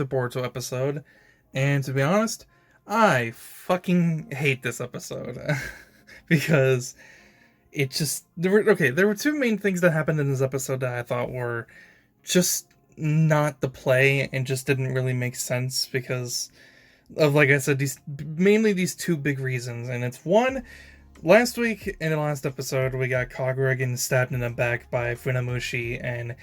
another Boruto episode, and to be honest, I fucking hate this episode because there were two main things that happened in this episode that I thought were just not the play and just didn't really make sense because of, like I said, these two big reasons. And it's one, last week in the last episode we got Kagura getting stabbed in the back by Funamushi, and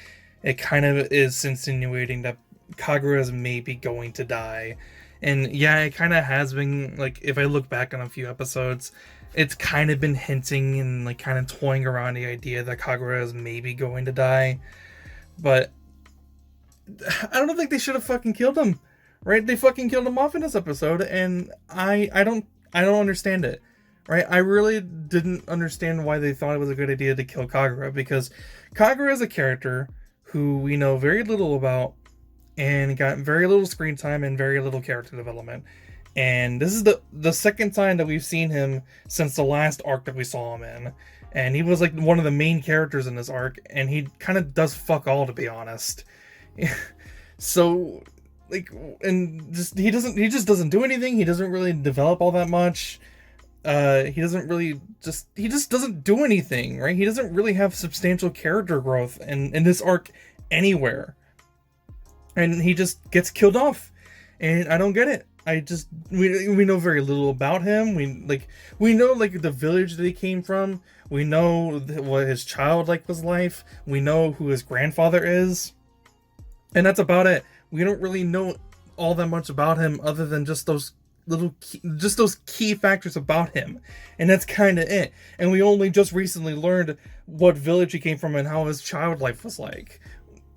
it kind of is insinuating that Kagura is maybe going to die. And yeah, it kind of has been, like, if I look back on a few episodes, it's kind of been hinting and like kind of toying around the idea that Kagura is maybe going to die. But I don't think they should have fucking killed him. Right? They fucking killed him off in this episode, and I don't understand it. Right? I really didn't understand why they thought it was a good idea to kill Kagura, because Kagura is a character who we know very little about and got very little screen time and very little character development. And this is the second time that we've seen him since the last arc that we saw him in. And he was like one of the main characters in this arc, and he kind of does fuck all, to be honest. So, like, and he just doesn't do anything. He doesn't really develop all that much. He just doesn't do anything, right? He doesn't really have substantial character growth in this arc anywhere. And he just gets killed off. And I don't get it. We know very little about him. We know like the village that he came from. We know what his childlike was life. We know who his grandfather is. And that's about it. We don't really know all that much about him other than just those key factors about him. And that's kind of it. And we only just recently learned what village he came from and how his child life was like.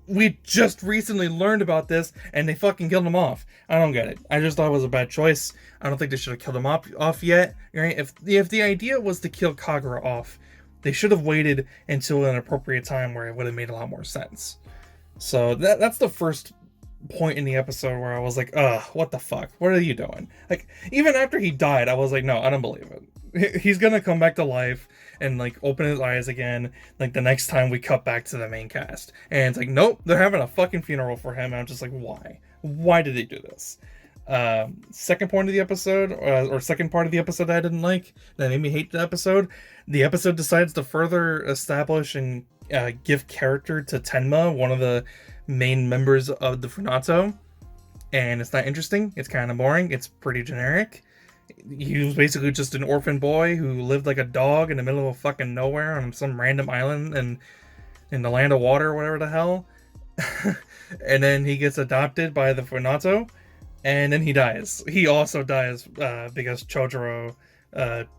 We just recently learned about this, and they fucking killed him off. I don't get it. I just thought it was a bad choice. I don't think they should have killed him off yet. Right? If the idea was to kill Kagura off, they should have waited until an appropriate time where it would have made a lot more sense. So that's the first point in the episode where I was like, what the fuck? What are you doing? Like, even after he died, I was like, no, I don't believe it. He's gonna come back to life and like open his eyes again, like the next time we cut back to the main cast. And it's like, nope, they're having a fucking funeral for him. And I'm just like, why did they do this? Second point of the episode, or second part of the episode that I didn't like, that made me hate the episode decides to further establish and give character to Tenma, one of the main members of the Funato. And it's not interesting. It's kind of boring. It's pretty generic. He was basically just an orphan boy who lived like a dog in the middle of fucking nowhere on some random island and in the land of water or whatever the hell. And then he gets adopted by the Funato, and then he dies. He also dies because Chojuro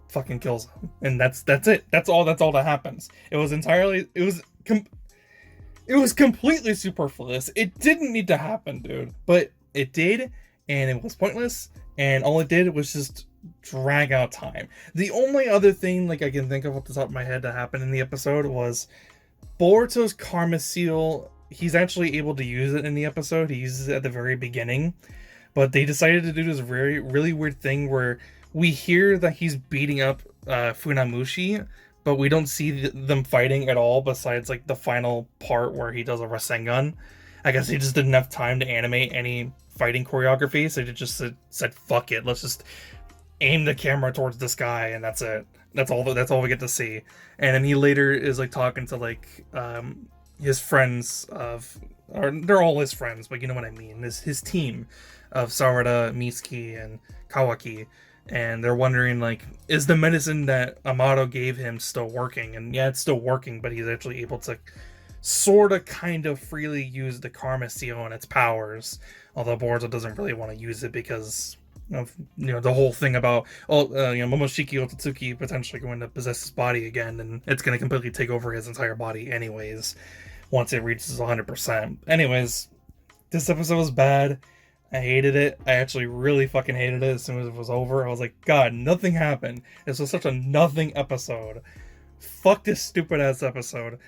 fucking kills him. And that's it. That's all that happens. It was completely superfluous. It didn't need to happen, dude. But it did, and it was pointless. And all it did was just drag out time. The only other thing like I can think of off the top of my head that happened in the episode was Boruto's karma seal. He's actually able to use it in the episode. He uses it at the very beginning. But they decided to do this really weird thing where we hear that he's beating up Funamushi, but we don't see them fighting at all besides like the final part where he does a Rasengan. I guess he just didn't have time to animate any fighting choreography, so they just said fuck it, let's just aim the camera towards the sky, and that's it. That's all we get to see. And then he later is like talking to like his friends or they're all his friends, but you know what I mean, his team of Sarada, Mitsuki, and Kawaki. And they're wondering, like, is the medicine that Amado gave him still working? And yeah, it's still working, but he's actually able to sort of kind of freely use the karma seal and its powers. Although Boruto doesn't really want to use it because of, the whole thing about, Momoshiki Otsutsuki potentially going to possess his body again, and it's going to completely take over his entire body anyways, once it reaches 100%. Anyways, this episode was bad. I hated it. I actually really fucking hated it as soon as it was over. I was like, God, nothing happened. This was such a nothing episode. Fuck this stupid ass episode.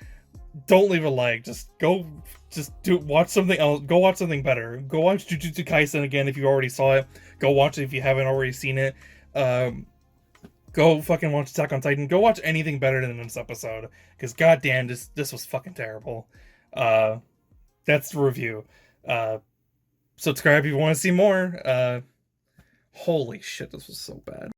Don't leave a like. Watch something else. Go watch something better. Go watch Jujutsu Kaisen again if you already saw it. Go watch it if you haven't already seen it. Go fucking watch Attack on Titan. Go watch anything better than this episode. Because goddamn, this was fucking terrible. That's the review. subscribe if you want to see more. Holy shit, this was so bad.